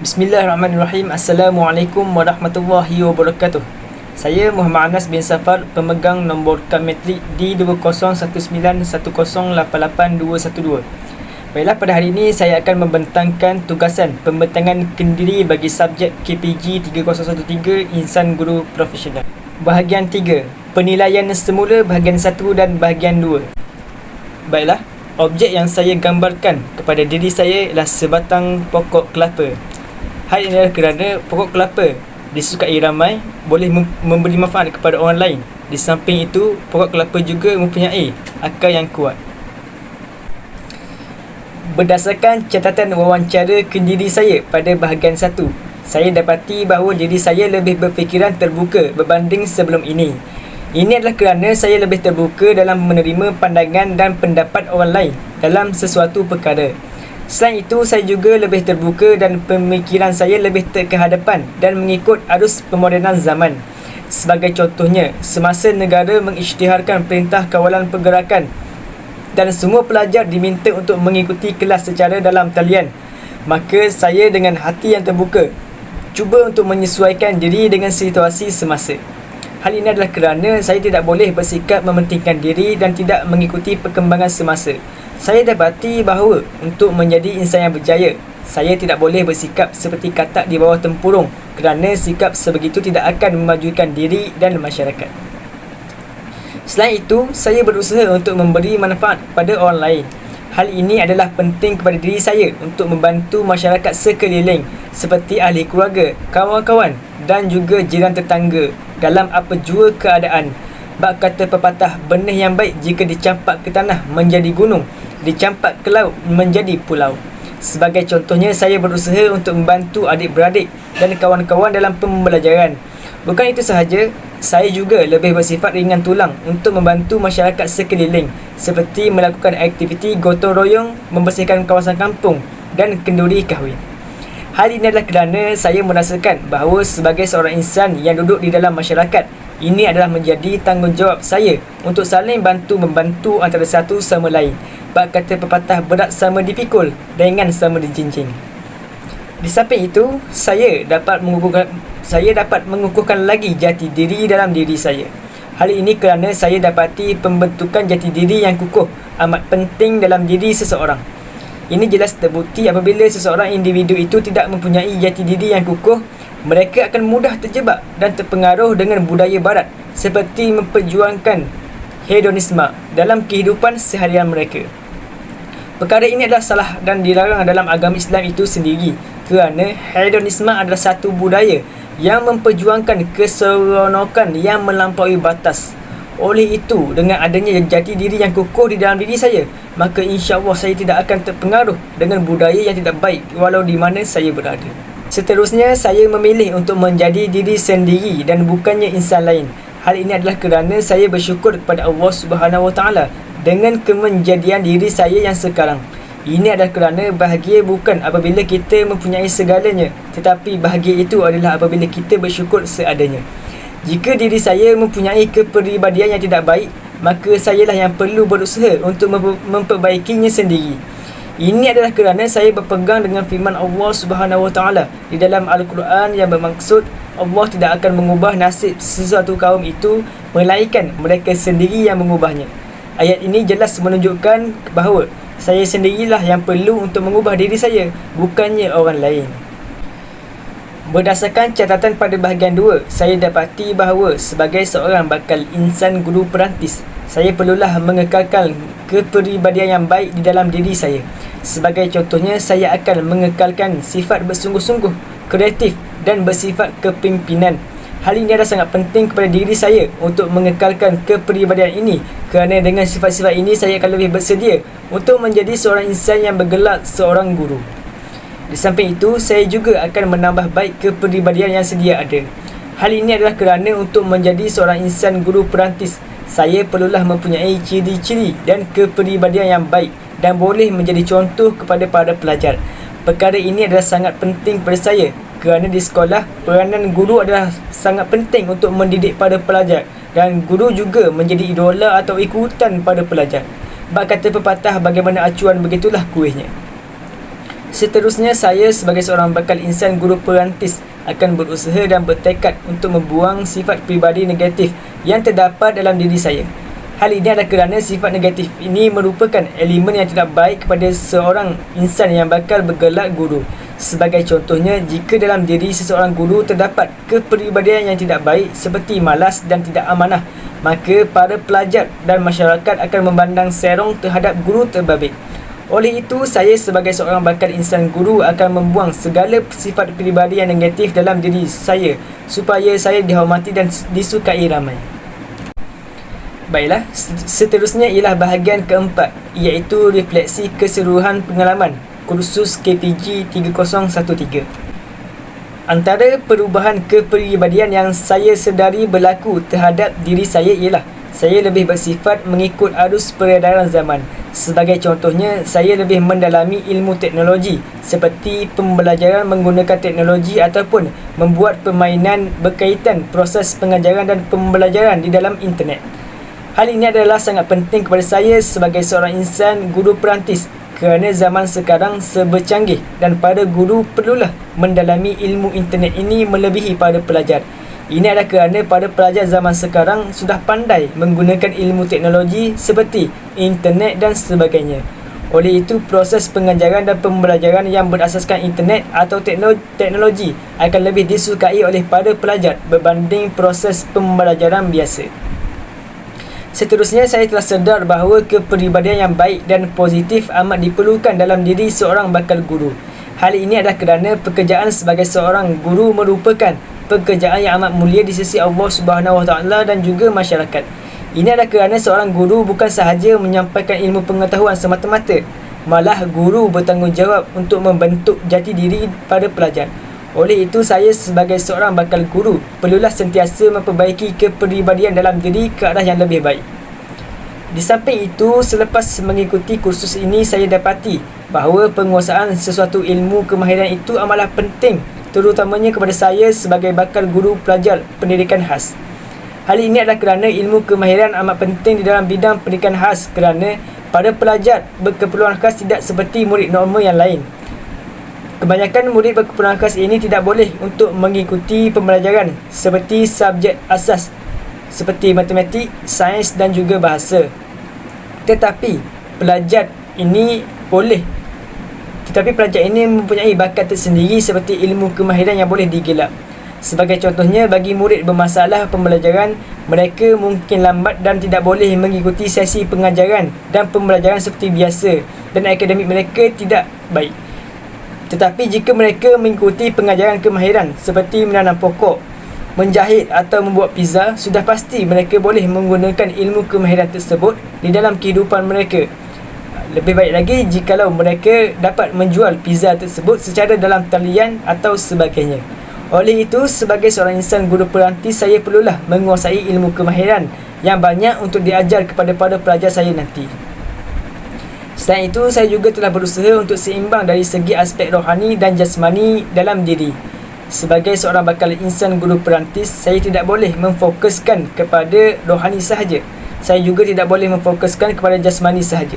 Bismillahirrahmanirrahim. Assalamualaikum warahmatullahi wabarakatuh. Saya Muhammad Anas bin Safar, pemegang nombor kad matrik D201910888212. Baiklah, pada hari ini saya akan membentangkan tugasan pembentangan kendiri bagi subjek KPG 3013 Insan Guru Profesional. Bahagian 3, penilaian semula bahagian 1 dan bahagian 2. Baiklah, objek yang saya gambarkan kepada diri saya ialah sebatang pokok kelapa. Hal ini adalah kerana pokok kelapa disukai ramai, boleh memberi manfaat kepada orang lain. Di samping itu, pokok kelapa juga mempunyai akar yang kuat. Berdasarkan catatan wawancara kendiri saya pada bahagian 1, saya dapati bahawa diri saya lebih berfikiran terbuka berbanding sebelum ini. Ini adalah kerana saya lebih terbuka dalam menerima pandangan dan pendapat orang lain dalam sesuatu perkara. Selain itu, saya juga lebih terbuka dan pemikiran saya lebih terkehadapan dan mengikut arus pemodenan zaman. Sebagai contohnya, semasa negara mengisytiharkan perintah kawalan pergerakan dan semua pelajar diminta untuk mengikuti kelas secara dalam talian, maka saya dengan hati yang terbuka cuba untuk menyesuaikan diri dengan situasi semasa. Hal ini adalah kerana saya tidak boleh bersikap mementingkan diri dan tidak mengikuti perkembangan semasa. Saya dapati bahawa untuk menjadi insan yang berjaya, saya tidak boleh bersikap seperti katak di bawah tempurung, kerana sikap sebegitu tidak akan memajukan diri dan masyarakat. Selain itu, saya berusaha untuk memberi manfaat kepada orang lain. Hal ini adalah penting kepada diri saya untuk membantu masyarakat sekeliling seperti ahli keluarga, kawan-kawan dan juga jiran tetangga dalam apa jua keadaan. Bab kata pepatah, benih yang baik jika dicampak ke tanah menjadi gunung, dicampak ke laut menjadi pulau. Sebagai contohnya, saya berusaha untuk membantu adik-beradik dan kawan-kawan dalam pembelajaran. Bukan itu sahaja, saya juga lebih bersifat ringan tulang untuk membantu masyarakat sekeliling seperti melakukan aktiviti gotong royong, membersihkan kawasan kampung dan kenduri kahwin. Hal ini adalah kerana saya merasakan bahawa sebagai seorang insan yang duduk di dalam masyarakat, ini adalah menjadi tanggungjawab saya untuk saling bantu-membantu antara satu sama lain. Bab kata pepatah, berat sama dipikul, ringan sama dijinjing. Di samping itu, saya dapat mengukuhkan lagi jati diri dalam diri saya. Hal ini kerana saya dapati pembentukan jati diri yang kukuh amat penting dalam diri seseorang. Ini jelas terbukti apabila seseorang individu itu tidak mempunyai jati diri yang kukuh, mereka akan mudah terjebak dan terpengaruh dengan budaya barat seperti memperjuangkan hedonisme dalam kehidupan seharian mereka. Perkara ini adalah salah dan dilarang dalam agama Islam itu sendiri, kerana hedonisme adalah satu budaya yang memperjuangkan keseronokan yang melampaui batas. Oleh itu, dengan adanya jati diri yang kukuh di dalam diri saya, maka insya-Allah saya tidak akan terpengaruh dengan budaya yang tidak baik walau di mana saya berada. Seterusnya, saya memilih untuk menjadi diri sendiri dan bukannya insan lain. Hal ini adalah kerana saya bersyukur kepada Allah Subhanahu Wa Taala dengan kemenjadian diri saya yang sekarang. Ini adalah kerana bahagia bukan apabila kita mempunyai segalanya, tetapi bahagia itu adalah apabila kita bersyukur seadanya. Jika diri saya mempunyai kepribadian yang tidak baik, maka sayalah yang perlu berusaha untuk memperbaikinya sendiri. Ini adalah kerana saya berpegang dengan firman Allah Subhanahu Wa Taala di dalam Al-Quran yang bermaksud Allah tidak akan mengubah nasib sesuatu kaum itu, melainkan mereka sendiri yang mengubahnya. Ayat ini jelas menunjukkan bahawa saya sendirilah yang perlu untuk mengubah diri saya, bukannya orang lain. Berdasarkan catatan pada bahagian 2, saya dapati bahawa sebagai seorang bakal insan guru perantis, saya perlulah mengekalkan kepribadian yang baik di dalam diri saya. Sebagai contohnya, saya akan mengekalkan sifat bersungguh-sungguh, kreatif dan bersifat kepimpinan. Hal ini adalah sangat penting kepada diri saya untuk mengekalkan kepribadian ini, kerana dengan sifat-sifat ini saya akan lebih bersedia untuk menjadi seorang insan yang bergelar seorang guru. Di samping itu, saya juga akan menambah baik kepribadian yang sedia ada. Hal ini adalah kerana untuk menjadi seorang insan guru perantis, saya perlulah mempunyai ciri-ciri dan kepribadian yang baik dan boleh menjadi contoh kepada para pelajar. Perkara ini adalah sangat penting pada saya, kerana di sekolah, peranan guru adalah sangat penting untuk mendidik para pelajar dan guru juga menjadi idola atau ikutan pada pelajar. Bab kata pepatah, bagaimana acuan begitulah kuihnya. Seterusnya, saya sebagai seorang bakal insan guru perantis akan berusaha dan bertekad untuk membuang sifat peribadi negatif yang terdapat dalam diri saya. Hal ini adalah kerana sifat negatif ini merupakan elemen yang tidak baik kepada seorang insan yang bakal bergelar guru. Sebagai contohnya, jika dalam diri seseorang guru terdapat kepribadian yang tidak baik seperti malas dan tidak amanah, maka para pelajar dan masyarakat akan memandang serong terhadap guru terbabit. Oleh itu, saya sebagai seorang bakal insan guru akan membuang segala sifat peribadi yang negatif dalam diri saya supaya saya dihormati dan disukai ramai. Baiklah, seterusnya ialah bahagian keempat, iaitu refleksi keseluruhan pengalaman kursus KPG 3013. Antara perubahan kepribadian yang saya sedari berlaku terhadap diri saya ialah saya lebih bersifat mengikut arus peredaran zaman. Sebagai contohnya, saya lebih mendalami ilmu teknologi seperti pembelajaran menggunakan teknologi ataupun membuat permainan berkaitan proses pengajaran dan pembelajaran di dalam internet. Hal ini adalah sangat penting kepada saya sebagai seorang insan guru perantis kerana zaman sekarang serba canggih dan para guru perlulah mendalami ilmu internet ini melebihi para pelajar. Ini adalah kerana para pelajar zaman sekarang sudah pandai menggunakan ilmu teknologi seperti internet dan sebagainya. Oleh itu, proses pengajaran dan pembelajaran yang berasaskan internet atau teknologi akan lebih disukai oleh para pelajar berbanding proses pembelajaran biasa. Seterusnya, saya telah sedar bahawa kepribadian yang baik dan positif amat diperlukan dalam diri seorang bakal guru. Hal ini adalah kerana pekerjaan sebagai seorang guru merupakan pekerjaan yang amat mulia di sisi Allah Subhanahu Wa Taala dan juga masyarakat. Ini adalah kerana seorang guru bukan sahaja menyampaikan ilmu pengetahuan semata-mata, malah guru bertanggungjawab untuk membentuk jati diri pada pelajar. Oleh itu, saya sebagai seorang bakal guru perlulah sentiasa memperbaiki kepribadian dalam diri ke arah yang lebih baik. Di samping itu, selepas mengikuti kursus ini, saya dapati bahawa penguasaan sesuatu ilmu kemahiran itu amatlah penting, terutamanya kepada saya sebagai bakal guru pelajar pendidikan khas. Hal ini adalah kerana ilmu kemahiran amat penting di dalam bidang pendidikan khas kerana para pelajar berkeperluan khas tidak seperti murid normal yang lain. Kebanyakan murid berkeperluan khas ini tidak boleh untuk mengikuti pembelajaran seperti subjek asas seperti matematik, sains dan juga bahasa. Tetapi pelajar ini mempunyai bakat tersendiri seperti ilmu kemahiran yang boleh digelap. Sebagai contohnya, bagi murid bermasalah pembelajaran, mereka mungkin lambat dan tidak boleh mengikuti sesi pengajaran dan pembelajaran seperti biasa dan akademik mereka tidak baik. Tetapi jika mereka mengikuti pengajaran kemahiran seperti menanam pokok, menjahit atau membuat pizza, sudah pasti mereka boleh menggunakan ilmu kemahiran tersebut di dalam kehidupan mereka. Lebih baik lagi jikalau mereka dapat menjual pizza tersebut secara dalam talian atau sebagainya. Oleh itu, sebagai seorang insan guru perantis, saya perlulah menguasai ilmu kemahiran yang banyak untuk diajar kepada para pelajar saya nanti. Selain itu, saya juga telah berusaha untuk seimbang dari segi aspek rohani dan jasmani dalam diri. Sebagai seorang bakal insan guru perantis, saya tidak boleh memfokuskan kepada rohani sahaja. Saya juga tidak boleh memfokuskan kepada jasmani sahaja.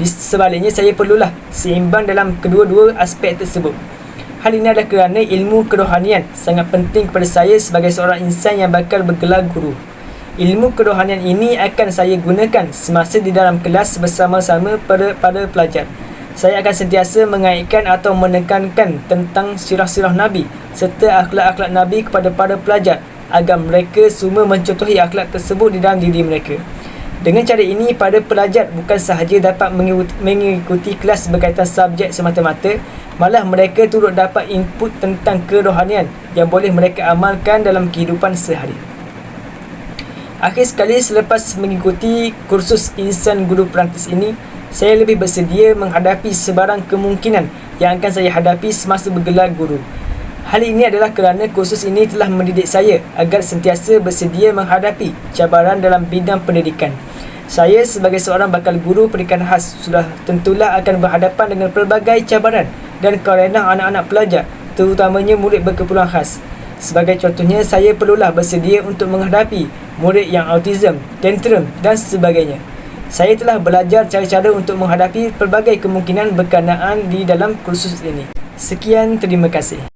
Sebaliknya, saya perlulah seimbang dalam kedua-dua aspek tersebut. Hal ini adalah kerana ilmu kerohanian sangat penting kepada saya sebagai seorang insan yang bakal bergelar guru. Ilmu kerohanian ini akan saya gunakan semasa di dalam kelas bersama-sama pada pelajar. Saya akan sentiasa mengaitkan atau menekankan tentang sirah-sirah Nabi serta akhlak-akhlak Nabi kepada para pelajar agar mereka semua mencontohi akhlak tersebut di dalam diri mereka. Dengan cara ini, para pelajar bukan sahaja dapat mengikuti kelas berkaitan subjek semata-mata, malah mereka turut dapat input tentang kerohanian yang boleh mereka amalkan dalam kehidupan sehari. Akhir sekali, selepas mengikuti kursus insan guru perantis ini, saya lebih bersedia menghadapi sebarang kemungkinan yang akan saya hadapi semasa bergelar guru. Hal ini adalah kerana kursus ini telah mendidik saya agar sentiasa bersedia menghadapi cabaran dalam bidang pendidikan. Saya sebagai seorang bakal guru pendidikan khas sudah tentulah akan berhadapan dengan pelbagai cabaran dan kerenah anak-anak pelajar, terutamanya murid berkeperluan khas. Sebagai contohnya, saya perlulah bersedia untuk menghadapi murid yang autism, tantrum dan sebagainya. Saya telah belajar cara-cara untuk menghadapi pelbagai kemungkinan berkenaan di dalam kursus ini. Sekian, terima kasih.